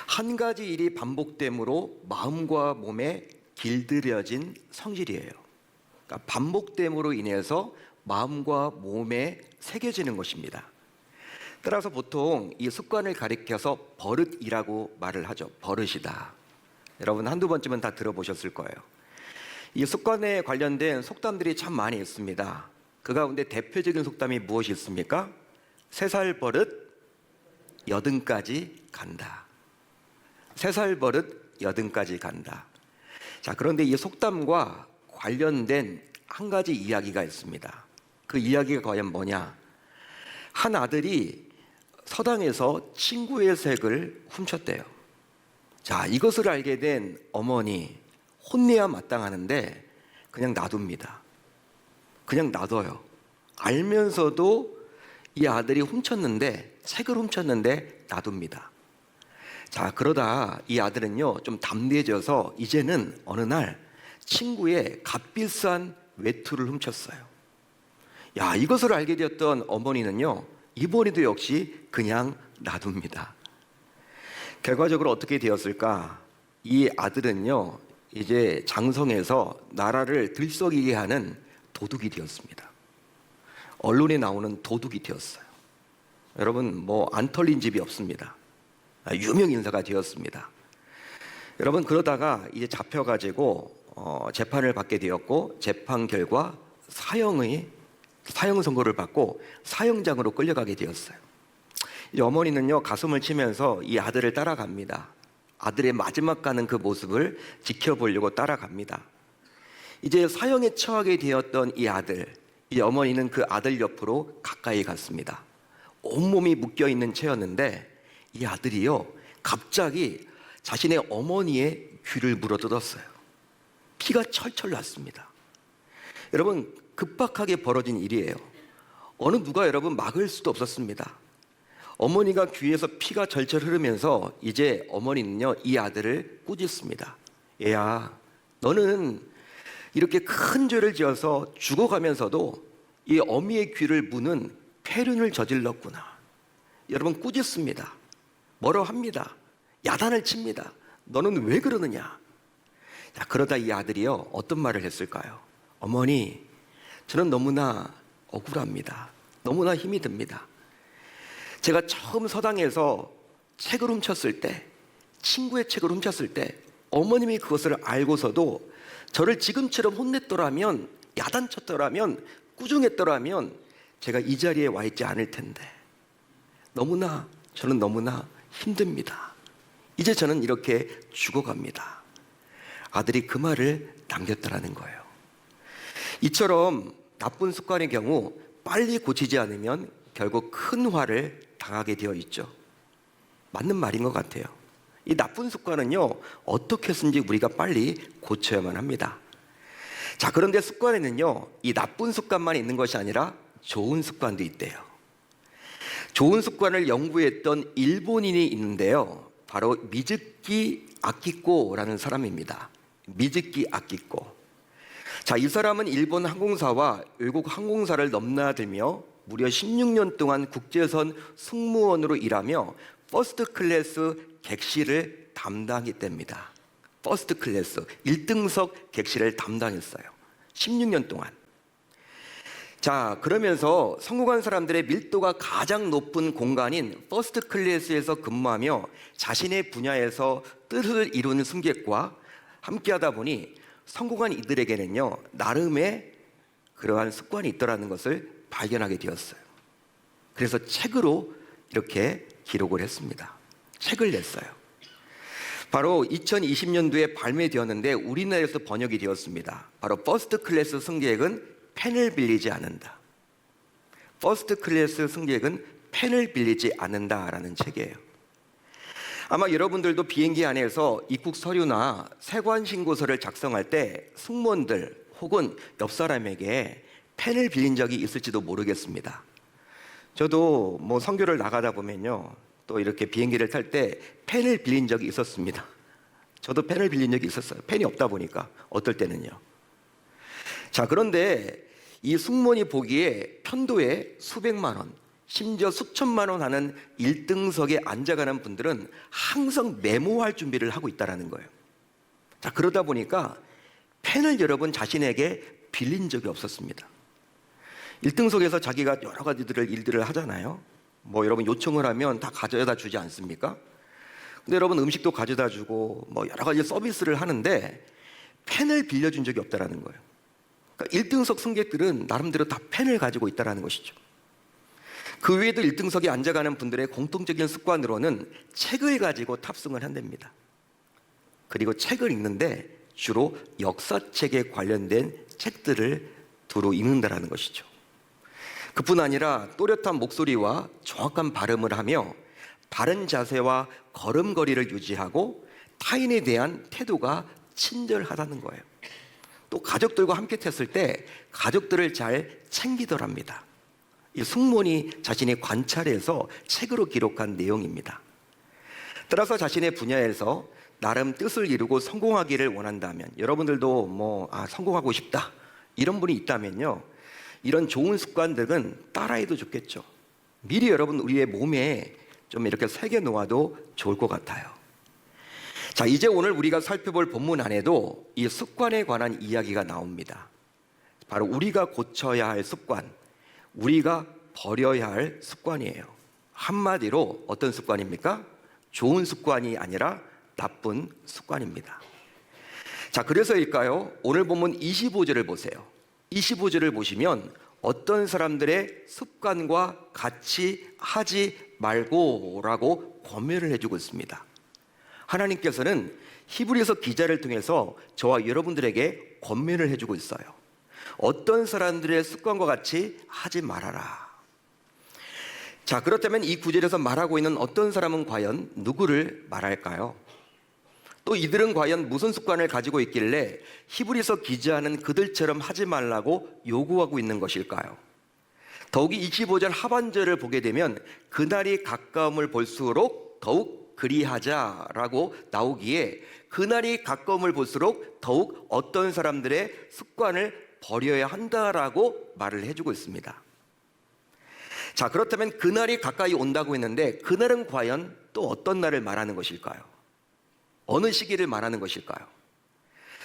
한 가지 일이 반복됨으로 마음과 몸에 길들여진 성질이에요. 그러니까 반복됨으로 인해서 마음과 몸에 새겨지는 것입니다. 따라서 보통 이 습관을 가리켜서 버릇이라고 말을 하죠. 버릇이다. 여러분 한두 번쯤은 다 들어보셨을 거예요. 이 습관에 관련된 속담들이 참 많이 있습니다. 그 가운데 대표적인 속담이 무엇이 있습니까? 3살 버릇 여든까지 간다. 3살 버릇 여든까지 간다. 자, 그런데 이 속담과 관련된 한 가지 이야기가 있습니다. 그 이야기가 과연 뭐냐? 한 아들이 서당에서 친구의 색을 훔쳤대요. 자, 이것을 알게 된 어머니, 혼내야 마땅하는데 그냥 놔둡니다. 그냥 놔둬요. 알면서도 이 아들이 색을 훔쳤는데 놔둡니다. 자, 그러다 이 아들은요 좀 담대해져서 이제는 어느 날 친구의 값비싼 외투를 훔쳤어요. 야, 이것을 알게 되었던 어머니는요 이번에도 역시 그냥 놔둡니다. 결과적으로 어떻게 되었을까? 이 아들은요 이제 장성에서 나라를 들썩이게 하는 도둑이 되었습니다. 언론에 나오는 도둑이 되었어요. 여러분 뭐 안 털린 집이 없습니다. 유명 인사가 되었습니다. 여러분 그러다가 이제 잡혀가지고 재판을 받게 되었고 재판 결과 사형 선고를 받고 사형장으로 끌려가게 되었어요. 이 어머니는요 가슴을 치면서 이 아들을 따라갑니다. 아들의 마지막 가는 그 모습을 지켜보려고 따라갑니다. 이제 사형에 처하게 되었던 이 아들, 이 어머니는 그 아들 옆으로 가까이 갔습니다. 온몸이 묶여있는 채였는데 이 아들이요 갑자기 자신의 어머니의 귀를 물어뜯었어요. 피가 철철 났습니다. 여러분 급박하게 벌어진 일이에요. 어느 누가 여러분 막을 수도 없었습니다. 어머니가 귀에서 피가 절철 흐르면서 이제 어머니는요 이 아들을 꾸짖습니다. 얘야, 너는 이렇게 큰 죄를 지어서 죽어가면서도 이 어미의 귀를 무는 폐륜을 저질렀구나. 여러분 꾸짖습니다. 뭐라 합니다. 야단을 칩니다. 너는 왜 그러느냐. 자, 그러다 이 아들이요 어떤 말을 했을까요? 어머니, 저는 너무나 억울합니다. 너무나 힘이 듭니다. 제가 처음 서당에서 책을 훔쳤을 때, 친구의 책을 훔쳤을 때 어머님이 그것을 알고서도 저를 지금처럼 혼냈더라면, 야단쳤더라면, 꾸중했더라면 제가 이 자리에 와 있지 않을 텐데 저는 너무나 힘듭니다. 이제 저는 이렇게 죽어갑니다. 아들이 그 말을 남겼다라는 거예요. 이처럼 나쁜 습관의 경우 빨리 고치지 않으면 결국 큰 화를 당하게 되어 있죠. 맞는 말인 것 같아요. 이 나쁜 습관은요 어떻게 해서든지 우리가 빨리 고쳐야만 합니다. 자, 그런데 습관에는요 이 나쁜 습관만 있는 것이 아니라 좋은 습관도 있대요. 좋은 습관을 연구했던 일본인이 있는데요 바로 미즈키 아키코라는 사람입니다. 미즈키 아키코. 자, 이 사람은 일본 항공사와 외국 항공사를 넘나들며 무려 16년 동안 국제선 승무원으로 일하며 퍼스트 클래스 객실을 담당했답니다. 퍼스트 클래스 1등석 객실을 담당했어요. 16년 동안. 자, 그러면서 성공한 사람들의 밀도가 가장 높은 공간인 퍼스트 클래스에서 근무하며 자신의 분야에서 뜻을 이루는 승객과 함께하다 보니 성공한 이들에게는요 나름의 그러한 습관이 있더라는 것을 발견하게 되었어요. 그래서 책으로 이렇게 기록을 했습니다. 책을 냈어요. 바로 2020년도에 발매되었는데 우리나라에서 번역이 되었습니다. 바로 퍼스트 클래스 승객은 펜을 빌리지 않는다. 퍼스트 클래스 승객은 펜을 빌리지 않는다라는 책이에요. 아마 여러분들도 비행기 안에서 입국 서류나 세관 신고서를 작성할 때 승무원들 혹은 옆 사람에게 펜을 빌린 적이 있을지도 모르겠습니다. 저도 뭐 선교를 나가다 보면요 또 이렇게 비행기를 탈 때 펜을 빌린 적이 있었습니다. 저도 펜을 빌린 적이 있었어요. 펜이 없다 보니까 어떨 때는요. 자, 그런데 이 승무원이 보기에 편도에 수백만 원, 심지어 수천만 원 하는 1등석에 앉아가는 분들은 항상 메모할 준비를 하고 있다는 거예요. 자, 그러다 보니까 펜을 여러분 자신에게 빌린 적이 없었습니다. 1등석에서 자기가 여러 가지 일들을 하잖아요. 뭐 여러분 요청을 하면 다 가져다 주지 않습니까? 근데 여러분 음식도 가져다 주고 뭐 여러 가지 서비스를 하는데 펜을 빌려준 적이 없다는 거예요. 그러니까 1등석 승객들은 나름대로 다 펜을 가지고 있다는 것이죠. 그 외에도 1등석에 앉아가는 분들의 공통적인 습관으로는 책을 가지고 탑승을 한답니다. 그리고 책을 읽는데 주로 역사책에 관련된 책들을 두루 읽는다는 것이죠. 그뿐 아니라 또렷한 목소리와 정확한 발음을 하며 바른 자세와 걸음걸이를 유지하고 타인에 대한 태도가 친절하다는 거예요. 또 가족들과 함께 탔을 때 가족들을 잘 챙기더랍니다. 이 승무원이 자신이 관찰해서 책으로 기록한 내용입니다. 따라서 자신의 분야에서 나름 뜻을 이루고 성공하기를 원한다면, 여러분들도 성공하고 싶다 이런 분이 있다면요, 이런 좋은 습관들은 따라해도 좋겠죠. 미리 여러분 우리의 몸에 좀 이렇게 새겨 놓아도 좋을 것 같아요. 자, 이제 오늘 우리가 살펴볼 본문 안에도 이 습관에 관한 이야기가 나옵니다. 바로 우리가 고쳐야 할 습관, 우리가 버려야 할 습관이에요. 한마디로 어떤 습관입니까? 좋은 습관이 아니라 나쁜 습관입니다. 자, 그래서일까요? 오늘 본문 25절을 보세요. 25절을 보시면 어떤 사람들의 습관과 같이 하지 말고라고 권면을 해주고 있습니다. 하나님께서는 히브리서 기자를 통해서 저와 여러분들에게 권면을 해주고 있어요. 어떤 사람들의 습관과 같이 하지 말아라. 자, 그렇다면 이 구절에서 말하고 있는 어떤 사람은 과연 누구를 말할까요? 또 이들은 과연 무슨 습관을 가지고 있길래 히브리서 기자는 그들처럼 하지 말라고 요구하고 있는 것일까요? 더욱이 25절 하반절을 보게 되면 그날이 가까움을 볼수록 더욱 그리하자라고 나오기에 그날이 가까움을 볼수록 더욱 어떤 사람들의 습관을 버려야 한다라고 말을 해주고 있습니다. 자, 그렇다면 그날이 가까이 온다고 했는데 그날은 과연 또 어떤 날을 말하는 것일까요? 어느 시기를 말하는 것일까요?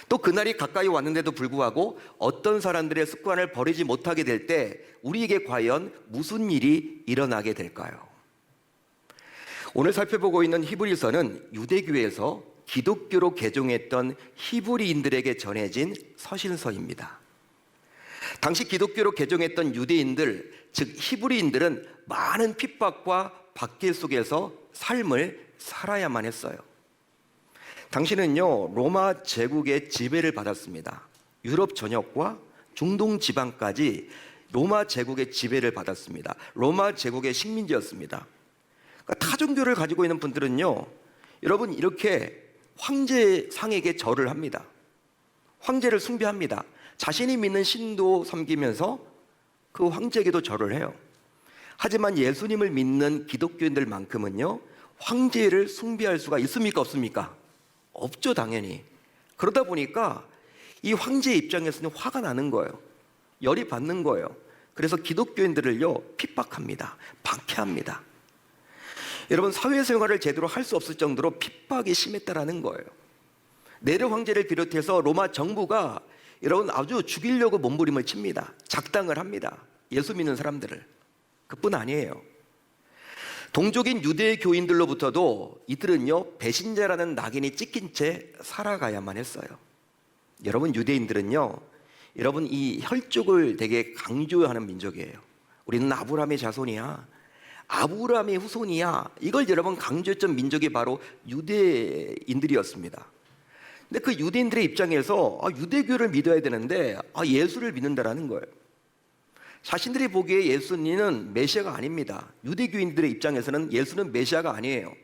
또 그날이 가까이 왔는데도 불구하고 어떤 사람들의 습관을 버리지 못하게 될 때 우리에게 과연 무슨 일이 일어나게 될까요? 오늘 살펴보고 있는 히브리서는 유대교에서 기독교로 개종했던 히브리인들에게 전해진 서신서입니다. 당시 기독교로 개종했던 유대인들, 즉 히브리인들은 많은 핍박과 박해 속에서 삶을 살아야만 했어요. 당시는요, 로마 제국의 지배를 받았습니다. 유럽 전역과 중동 지방까지 로마 제국의 지배를 받았습니다. 로마 제국의 식민지였습니다. 그러니까 타종교를 가지고 있는 분들은요, 여러분 이렇게 황제상에게 절을 합니다. 황제를 숭배합니다. 자신이 믿는 신도 섬기면서 그 황제에게도 절을 해요. 하지만 예수님을 믿는 기독교인들만큼은요, 황제를 숭배할 수가 있습니까? 없습니까? 없죠, 당연히. 그러다 보니까 이 황제의 입장에서는 화가 나는 거예요. 열이 받는 거예요. 그래서 기독교인들을요, 핍박합니다. 박해합니다. 여러분, 사회생활을 제대로 할 수 없을 정도로 핍박이 심했다라는 거예요. 네로 황제를 비롯해서 로마 정부가 여러분 아주 죽이려고 몸부림을 칩니다. 작당을 합니다. 예수 믿는 사람들을. 그뿐 아니에요. 동족인 유대 교인들로부터도 이들은요, 배신자라는 낙인이 찍힌 채 살아가야만 했어요. 여러분, 유대인들은요, 여러분 이 혈족을 되게 강조하는 민족이에요. 우리는 아브라함의 자손이야, 아브라함의 후손이야, 이걸 여러분 강조했던 민족이 바로 유대인들이었습니다. 근데 그 유대인들의 입장에서 유대교를 믿어야 되는데 예수를 믿는다라는 거예요. 자신들이 보기에 예수님은 메시아가 아닙니다. 유대교인들의 입장에서는 예수는 메시아가 아니에요.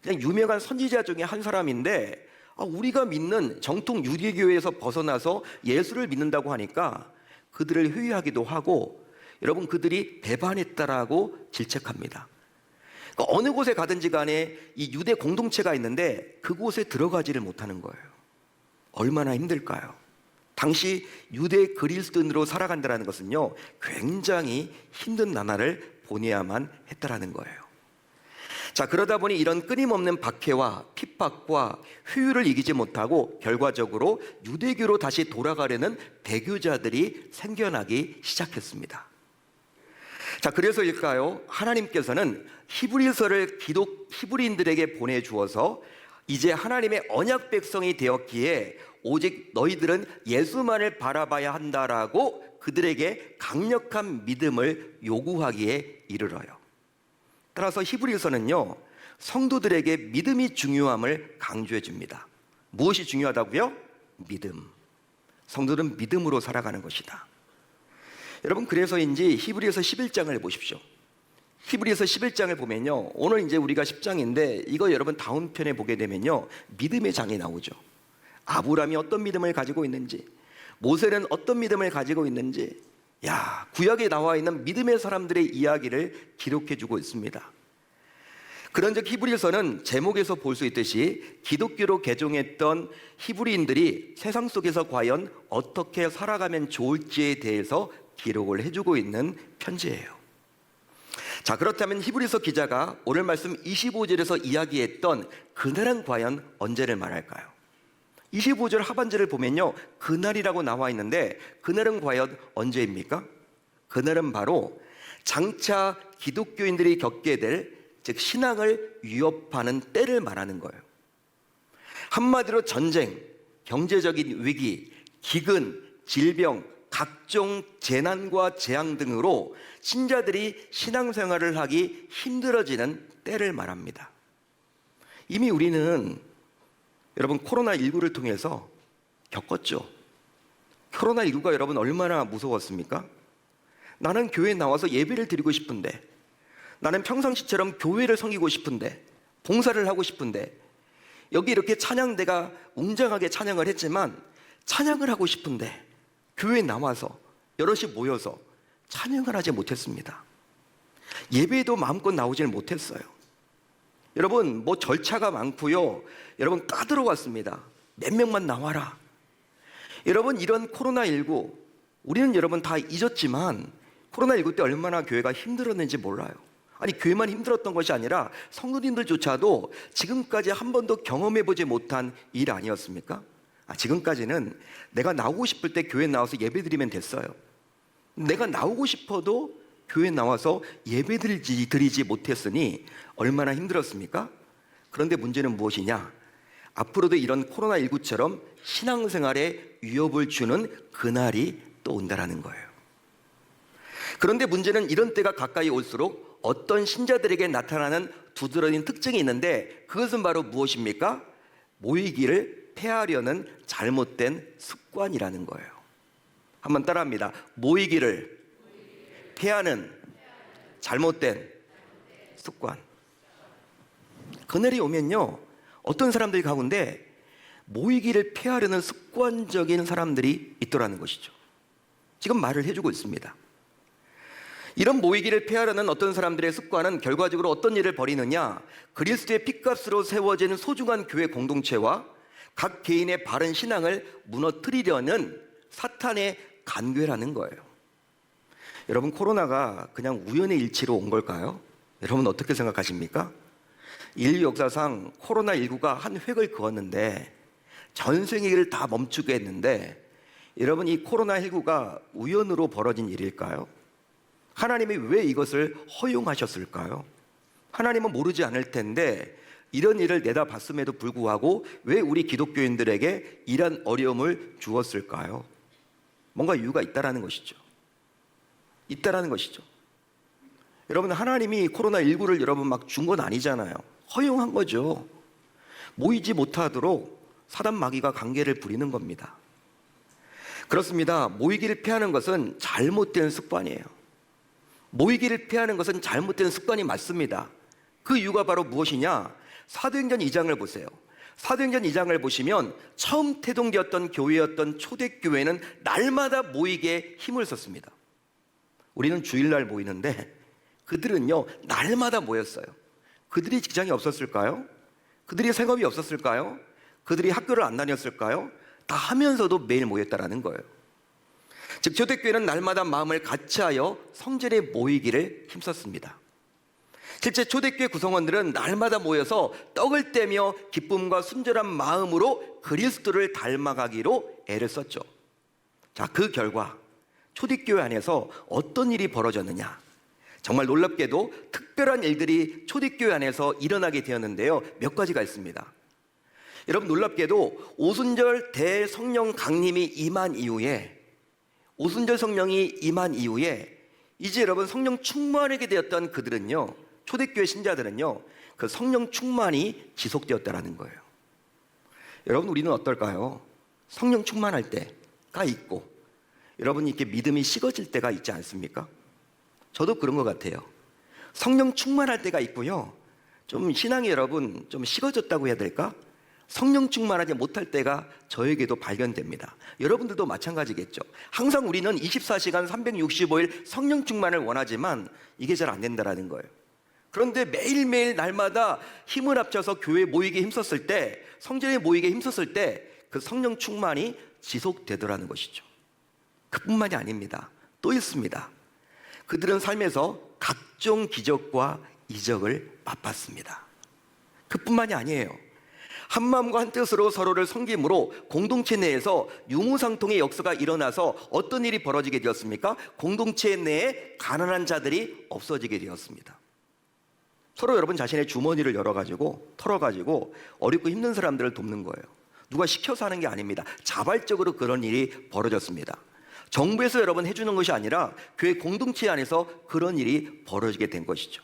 그냥 유명한 선지자 중에 한 사람인데 우리가 믿는 정통 유대교에서 벗어나서 예수를 믿는다고 하니까 그들을 회유하기도 하고, 여러분 그들이 배반했다라고 질책합니다. 그러니까 어느 곳에 가든지 간에 이 유대 공동체가 있는데 그곳에 들어가지를 못하는 거예요. 얼마나 힘들까요? 당시 유대 그리스도인으로 살아간다는 것은요, 굉장히 힘든 나날을 보내야만 했다라는 거예요. 자, 그러다 보니 이런 끊임없는 박해와 핍박과 회유를 이기지 못하고 결과적으로 유대교로 다시 돌아가려는 배교자들이 생겨나기 시작했습니다. 자, 그래서일까요? 하나님께서는 히브리서를 히브리인들에게 보내주어서 이제 하나님의 언약 백성이 되었기에 오직 너희들은 예수만을 바라봐야 한다라고 그들에게 강력한 믿음을 요구하기에 이르러요. 따라서 히브리서는요, 성도들에게 믿음이 중요함을 강조해 줍니다. 무엇이 중요하다고요? 믿음. 성도는 믿음으로 살아가는 것이다. 여러분, 그래서인지 히브리서 11장을 보십시오. 히브리서 11장을 보면요, 오늘 이제 우리가 10장인데 이거 여러분 다음 편에 보게 되면요, 믿음의 장이 나오죠. 아브라함이 어떤 믿음을 가지고 있는지, 모세는 어떤 믿음을 가지고 있는지, 구약에 나와 있는 믿음의 사람들의 이야기를 기록해 주고 있습니다. 그런즉 히브리서는 제목에서 볼 수 있듯이 기독교로 개종했던 히브리인들이 세상 속에서 과연 어떻게 살아가면 좋을지에 대해서 기록을 해주고 있는 편지예요. 자, 그렇다면 히브리서 기자가 오늘 말씀 25절에서 이야기했던 그날은 과연 언제를 말할까요? 25절 하반절을 보면요, 그날이라고 나와 있는데 그날은 과연 언제입니까? 그날은 바로 장차 기독교인들이 겪게 될, 즉 신앙을 위협하는 때를 말하는 거예요. 한마디로 전쟁, 경제적인 위기, 기근, 질병, 각종 재난과 재앙 등으로 신자들이 신앙생활을 하기 힘들어지는 때를 말합니다. 이미 우리는 여러분 코로나19를 통해서 겪었죠. 코로나19가 여러분 얼마나 무서웠습니까? 나는 교회에 나와서 예배를 드리고 싶은데, 나는 평상시처럼 교회를 섬기고 싶은데, 봉사를 하고 싶은데, 여기 이렇게 찬양대가 웅장하게 찬양을 했지만 찬양을 하고 싶은데 교회에 나와서 여럿이 모여서 찬양을 하지 못했습니다. 예배에도 마음껏 나오질 못했어요. 여러분, 절차가 많고요, 여러분 까다로웠습니다. 몇 명만 나와라. 여러분, 이런 코로나19 우리는 여러분 다 잊었지만 코로나19 때 얼마나 교회가 힘들었는지 몰라요. 아니, 교회만 힘들었던 것이 아니라 성도님들조차도 지금까지 한 번도 경험해보지 못한 일 아니었습니까? 지금까지는 내가 나오고 싶을 때 교회에 나와서 예배드리면 됐어요. 내가 나오고 싶어도 교회에 나와서 예배드리지 못했으니 얼마나 힘들었습니까? 그런데 문제는 무엇이냐? 앞으로도 이런 코로나19처럼 신앙생활에 위협을 주는 그날이 또 온다라는 거예요. 그런데 문제는 이런 때가 가까이 올수록 어떤 신자들에게 나타나는 두드러진 특징이 있는데 그것은 바로 무엇입니까? 모이기를 폐하려는 잘못된 습관이라는 거예요. 한번 따라합니다. 모이기를 폐하는 잘못된 습관. 그날이 오면요, 어떤 사람들 가운데 모이기를 폐하려는 습관적인 사람들이 있더라는 것이죠. 지금 말을 해주고 있습니다. 이런 모이기를 폐하려는 어떤 사람들의 습관은 결과적으로 어떤 일을 벌이느냐? 그리스도의 핏값으로 세워진 소중한 교회 공동체와 각 개인의 바른 신앙을 무너뜨리려는 사탄의 간괴라는 거예요. 여러분, 코로나가 그냥 우연의 일치로 온 걸까요? 여러분 어떻게 생각하십니까? 인류 역사상 코로나19가 한 획을 그었는데 전 세계를 다 멈추게 했는데, 여러분 이 코로나19가 우연으로 벌어진 일일까요? 하나님이 왜 이것을 허용하셨을까요? 하나님은 모르지 않을 텐데 이런 일을 내다봤음에도 불구하고 왜 우리 기독교인들에게 이런 어려움을 주었을까요? 뭔가 이유가 있다라는 것이죠. 있다라는 것이죠. 여러분, 하나님이 코로나19를 여러분 막 준 건 아니잖아요. 허용한 거죠. 모이지 못하도록 사단 마귀가 관계를 부리는 겁니다. 그렇습니다. 모이기를 피하는 것은 잘못된 습관이에요. 모이기를 피하는 것은 잘못된 습관이 맞습니다. 그 이유가 바로 무엇이냐? 사도행전 2장을 보세요. 사도행전 2장을 보시면 처음 태동되었던 교회였던 초대교회는 날마다 모이기에 힘을 썼습니다. 우리는 주일날 모이는데 그들은요 날마다 모였어요. 그들이 직장이 없었을까요? 그들이 생업이 없었을까요? 그들이 학교를 안 다녔을까요? 다 하면서도 매일 모였다라는 거예요. 즉 초대교회는 날마다 마음을 같이하여 성전에 모이기를 힘썼습니다. 실제 초대교회 구성원들은 날마다 모여서 떡을 떼며 기쁨과 순전한 마음으로 그리스도를 닮아가기로 애를 썼죠. 자, 그 결과 초대교회 안에서 어떤 일이 벌어졌느냐? 정말 놀랍게도 특별한 일들이 초대교회 안에서 일어나게 되었는데요. 몇 가지가 있습니다. 여러분, 놀랍게도 오순절 대성령 강림이 임한 이후에, 오순절 성령이 임한 이후에 이제 여러분 성령 충만하게 되었던 그들은요, 초대교회 신자들은요, 그 성령 충만이 지속되었다라는 거예요. 여러분, 우리는 어떨까요? 성령 충만할 때가 있고, 여러분 이렇게 믿음이 식어질 때가 있지 않습니까? 저도 그런 것 같아요. 성령 충만할 때가 있고요, 좀 신앙이 여러분 좀 식어졌다고 해야 될까? 성령 충만하지 못할 때가 저에게도 발견됩니다. 여러분들도 마찬가지겠죠. 항상 우리는 24시간 365일 성령 충만을 원하지만 이게 잘 안 된다는 거예요. 그런데 매일매일 날마다 힘을 합쳐서 교회에 모이게 힘썼을 때, 성전에 모이게 힘썼을 때 그 성령 충만이 지속되더라는 것이죠. 그뿐만이 아닙니다. 또 있습니다. 그들은 삶에서 각종 기적과 이적을 맛봤습니다. 그뿐만이 아니에요. 한 마음과 한 뜻으로 서로를 섬김으로 공동체 내에서 유무상통의 역사가 일어나서 어떤 일이 벌어지게 되었습니까? 공동체 내에 가난한 자들이 없어지게 되었습니다. 서로 여러분 자신의 주머니를 열어가지고 털어가지고 어렵고 힘든 사람들을 돕는 거예요. 누가 시켜서 하는 게 아닙니다. 자발적으로 그런 일이 벌어졌습니다. 정부에서 여러분 해주는 것이 아니라 교회 공동체 안에서 그런 일이 벌어지게 된 것이죠.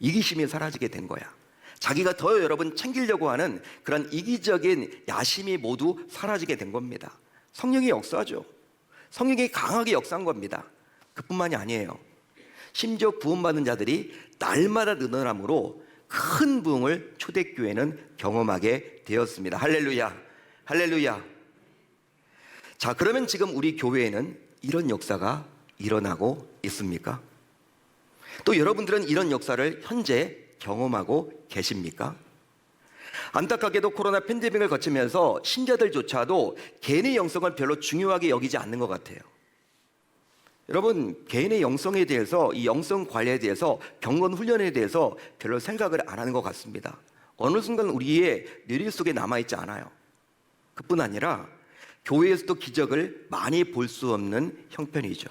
이기심이 사라지게 된 거야. 자기가 더 여러분 챙기려고 하는 그런 이기적인 야심이 모두 사라지게 된 겁니다. 성령이 역사하죠. 성령이 강하게 역사한 겁니다. 그뿐만이 아니에요. 심지어 구원받은 자들이 날마다 늘어남으로 큰 부흥을 초대교회는 경험하게 되었습니다. 할렐루야, 할렐루야. 자, 그러면 지금 우리 교회에는 이런 역사가 일어나고 있습니까? 또 여러분들은 이런 역사를 현재 경험하고 계십니까? 안타깝게도 코로나 팬데믹을 거치면서 신자들조차도 개인의 영성을 별로 중요하게 여기지 않는 것 같아요. 여러분, 개인의 영성에 대해서, 이 영성 관리에 대해서, 경건 훈련에 대해서 별로 생각을 안 하는 것 같습니다. 어느 순간 우리의 뇌리 속에 남아있지 않아요. 그뿐 아니라 교회에서도 기적을 많이 볼 수 없는 형편이죠.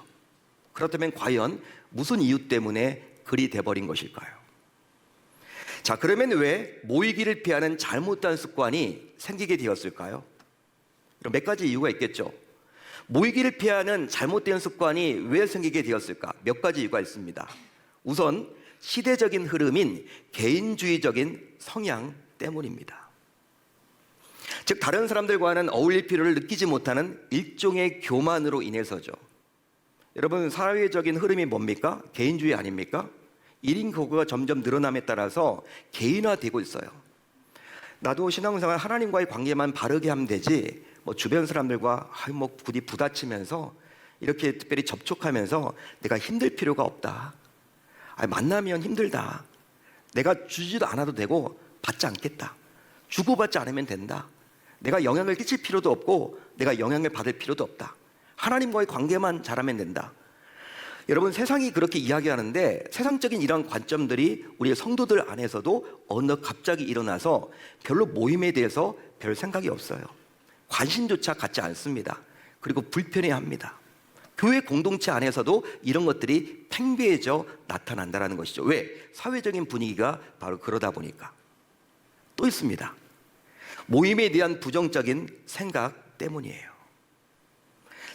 그렇다면 과연 무슨 이유 때문에 그리 돼버린 것일까요? 자, 그러면 왜 모이기를 피하는 잘못된 습관이 생기게 되었을까요? 몇 가지 이유가 있겠죠. 모이기를 피하는 잘못된 습관이 왜 생기게 되었을까? 몇 가지 이유가 있습니다. 우선 시대적인 흐름인 개인주의적인 성향 때문입니다. 즉 다른 사람들과는 어울릴 필요를 느끼지 못하는 일종의 교만으로 인해서죠. 여러분, 사회적인 흐름이 뭡니까? 개인주의 아닙니까? 1인 가구가 점점 늘어남에 따라서 개인화되고 있어요. 나도 신앙생활 하나님과의 관계만 바르게 하면 되지, 주변 사람들과 굳이 부딪히면서 이렇게 특별히 접촉하면서 내가 힘들 필요가 없다. 만나면 힘들다. 내가 주지도 않아도 되고 받지 않겠다. 주고받지 않으면 된다. 내가 영향을 끼칠 필요도 없고 내가 영향을 받을 필요도 없다. 하나님과의 관계만 잘하면 된다. 여러분, 세상이 그렇게 이야기하는데 세상적인 이런 관점들이 우리 성도들 안에서도 어느 갑자기 일어나서 별로 모임에 대해서 별 생각이 없어요. 관심조차 갖지 않습니다. 그리고 불편해합니다. 교회 공동체 안에서도 이런 것들이 팽배해져 나타난다는 것이죠. 왜? 사회적인 분위기가 바로 그러다 보니까. 또 있습니다. 모임에 대한 부정적인 생각 때문이에요.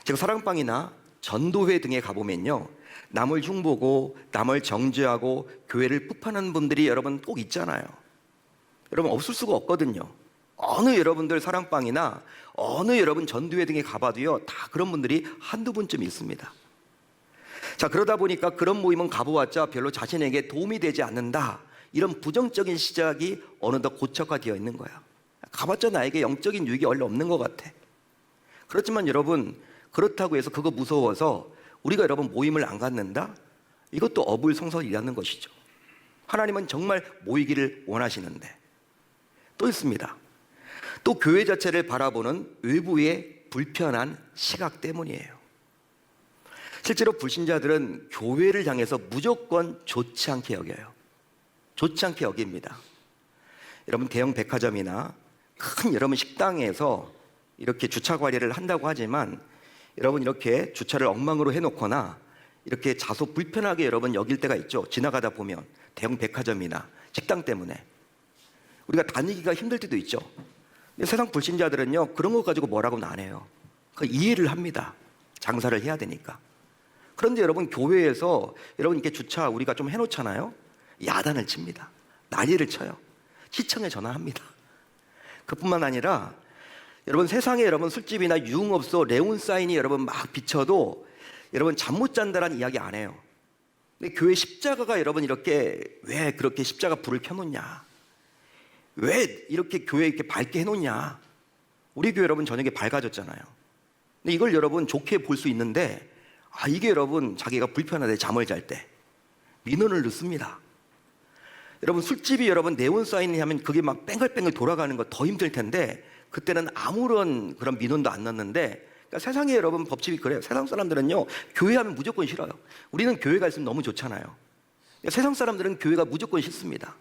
제가 사랑방이나 전도회 등에 가보면요, 남을 흉보고 남을 정죄하고 교회를 푸파하는 분들이 여러분 꼭 있잖아요. 여러분, 없을 수가 없거든요. 어느 여러분들 사랑방이나 어느 여러분 전도회 등에 가봐도요, 다 그런 분들이 한두 분쯤 있습니다. 자, 그러다 보니까 그런 모임은 가보았자 별로 자신에게 도움이 되지 않는다, 이런 부정적인 시작이 어느덧 고착화되어 있는 거야. 가봤자 나에게 영적인 유익이 얼마 없는 것 같아. 그렇지만 여러분, 그렇다고 해서 그거 무서워서 우리가 여러분 모임을 안 갖는다? 이것도 어불성설이라는 것이죠. 하나님은 정말 모이기를 원하시는데. 또 있습니다. 또 교회 자체를 바라보는 외부의 불편한 시각 때문이에요. 실제로 불신자들은 교회를 향해서 무조건 좋지 않게 여겨요. 좋지 않게 여깁니다. 여러분, 대형 백화점이나 큰 여러분 식당에서 이렇게 주차 관리를 한다고 하지만 여러분, 이렇게 주차를 엉망으로 해놓거나 이렇게 다소 불편하게 여러분 여길 때가 있죠. 지나가다 보면 대형 백화점이나 식당 때문에 우리가 다니기가 힘들 때도 있죠. 근데 세상 불신자들은요, 그런 거 가지고 뭐라고는 안 해요. 그 이해를 합니다. 장사를 해야 되니까. 그런데 여러분, 교회에서 여러분 이렇게 주차 우리가 좀 해놓잖아요. 야단을 칩니다. 난리를 쳐요. 시청에 전화합니다. 그뿐만 아니라 여러분, 세상에 여러분 술집이나 유흥업소 네온 사인이 여러분 막 비쳐도 여러분 잠 못 잔다라는 이야기 안 해요. 근데 교회 십자가가 여러분 이렇게 왜 그렇게 십자가 불을 켜놓냐? 왜 이렇게 교회 이렇게 밝게 해놓냐? 우리 교회 여러분 저녁에 밝아졌잖아요. 근데 이걸 여러분 좋게 볼 수 있는데 이게 여러분 자기가 불편하대 잠을 잘 때 민원을 넣습니다. 여러분, 술집이 여러분 네온 사인이 하면 그게 막 뺑글뺑글 돌아가는 거 더 힘들 텐데 그때는 아무런 그런 민원도 안 넣었는데, 그러니까 세상에 여러분 법칙이 그래요. 세상 사람들은요, 교회 하면 무조건 싫어요. 우리는 교회가 있으면 너무 좋잖아요. 세상 사람들은 교회가 무조건 싫습니다.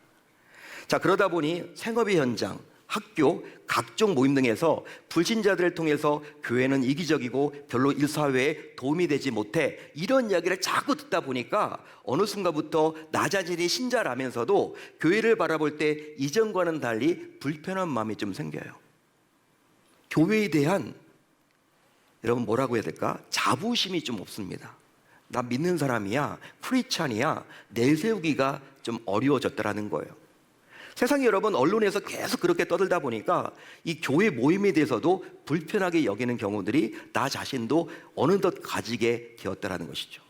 자, 그러다 보니 생업의 현장, 학교, 각종 모임 등에서 불신자들을 통해서 교회는 이기적이고 별로 일사회에 도움이 되지 못해, 이런 이야기를 자꾸 듣다 보니까 어느 순간부터 나 자신이 신자라면서도 교회를 바라볼 때 이전과는 달리 불편한 마음이 좀 생겨요. 교회에 대한 여러분 뭐라고 해야 될까? 자부심이 좀 없습니다. 나 믿는 사람이야, 크리스찬이야, 내세우기가 좀 어려워졌다라는 거예요. 세상에 여러분 언론에서 계속 그렇게 떠들다 보니까 이 교회 모임에 대해서도 불편하게 여기는 경우들이 나 자신도 어느덧 가지게 되었다라는 것이죠.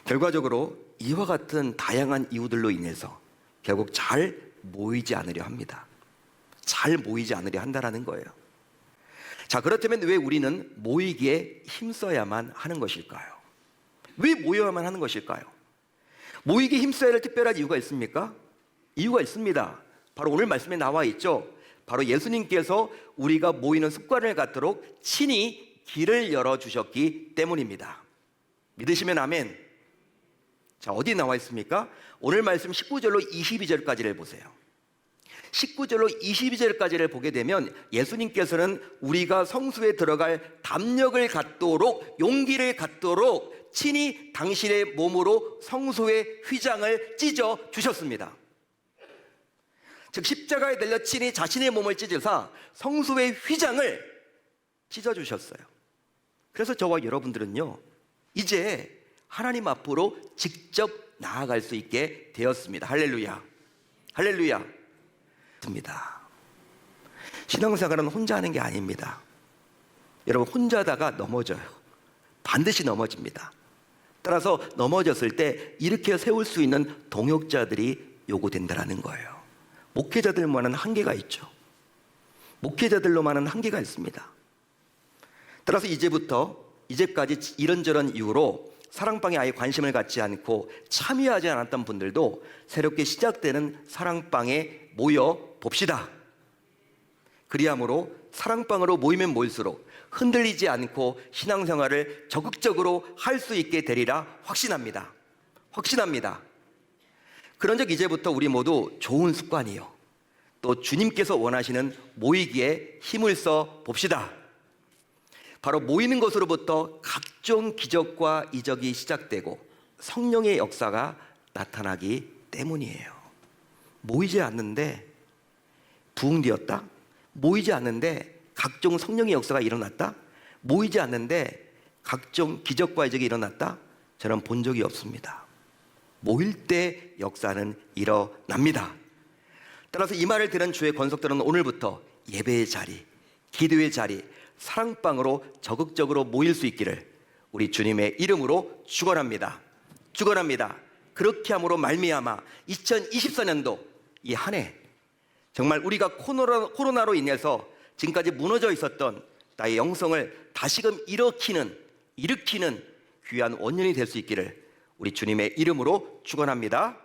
결과적으로 이와 같은 다양한 이유들로 인해서 결국 잘 모이지 않으려 합니다. 잘 모이지 않으려 한다라는 거예요. 자, 그렇다면 왜 우리는 모이기에 힘써야만 하는 것일까요? 왜 모여야만 하는 것일까요? 모이기에 힘써야 할 특별한 이유가 있습니까? 이유가 있습니다. 바로 오늘 말씀에 나와 있죠. 바로 예수님께서 우리가 모이는 습관을 갖도록 친히 길을 열어주셨기 때문입니다. 믿으시면 아멘. 자, 어디 나와 있습니까? 오늘 말씀 19절로 22절까지를 보세요. 19절로 22절까지를 보게 되면 예수님께서는 우리가 성수에 들어갈 담력을 갖도록, 용기를 갖도록 친히 당신의 몸으로 성소의 휘장을 찢어 주셨습니다. 즉 십자가에 달려 친히 자신의 몸을 찢으사 성소의 휘장을 찢어 주셨어요. 그래서 저와 여러분들은요, 이제 하나님 앞으로 직접 나아갈 수 있게 되었습니다. 할렐루야. 할렐루야. 습니다. 신앙생활은 혼자 하는 게 아닙니다. 여러분, 혼자다가 넘어져요. 반드시 넘어집니다. 따라서 넘어졌을 때 일으켜 세울 수 있는 동역자들이 요구된다는 거예요. 목회자들만은 한계가 있죠. 목회자들로만은 한계가 있습니다. 따라서 이제까지 이런저런 이유로 사랑방에 아예 관심을 갖지 않고 참여하지 않았던 분들도 새롭게 시작되는 사랑방에 모여 봅시다. 그리함으로 사랑방으로 모이면 모일수록 흔들리지 않고 신앙생활을 적극적으로 할 수 있게 되리라 확신합니다. 확신합니다. 그런즉 이제부터 우리 모두 좋은 습관이요, 또 주님께서 원하시는 모이기에 힘을 써 봅시다. 바로 모이는 것으로부터 각종 기적과 이적이 시작되고 성령의 역사가 나타나기 때문이에요. 모이지 않는데 부흥되었다? 모이지 않는데 각종 성령의 역사가 일어났다? 모이지 않는데 각종 기적과 이적이 일어났다? 저는 본 적이 없습니다. 모일 때 역사는 일어납니다. 따라서 이 말을 들은 주의 권속들은 오늘부터 예배의 자리, 기도의 자리, 사랑방으로 적극적으로 모일 수 있기를 우리 주님의 이름으로 축원합니다. 축원합니다. 그렇게 함으로 말미암아 2024년도 이 한 해 정말 우리가 코로나로 인해서 지금까지 무너져 있었던 나의 영성을 다시금 일으키는 귀한 원년이 될 수 있기를 우리 주님의 이름으로 축원합니다.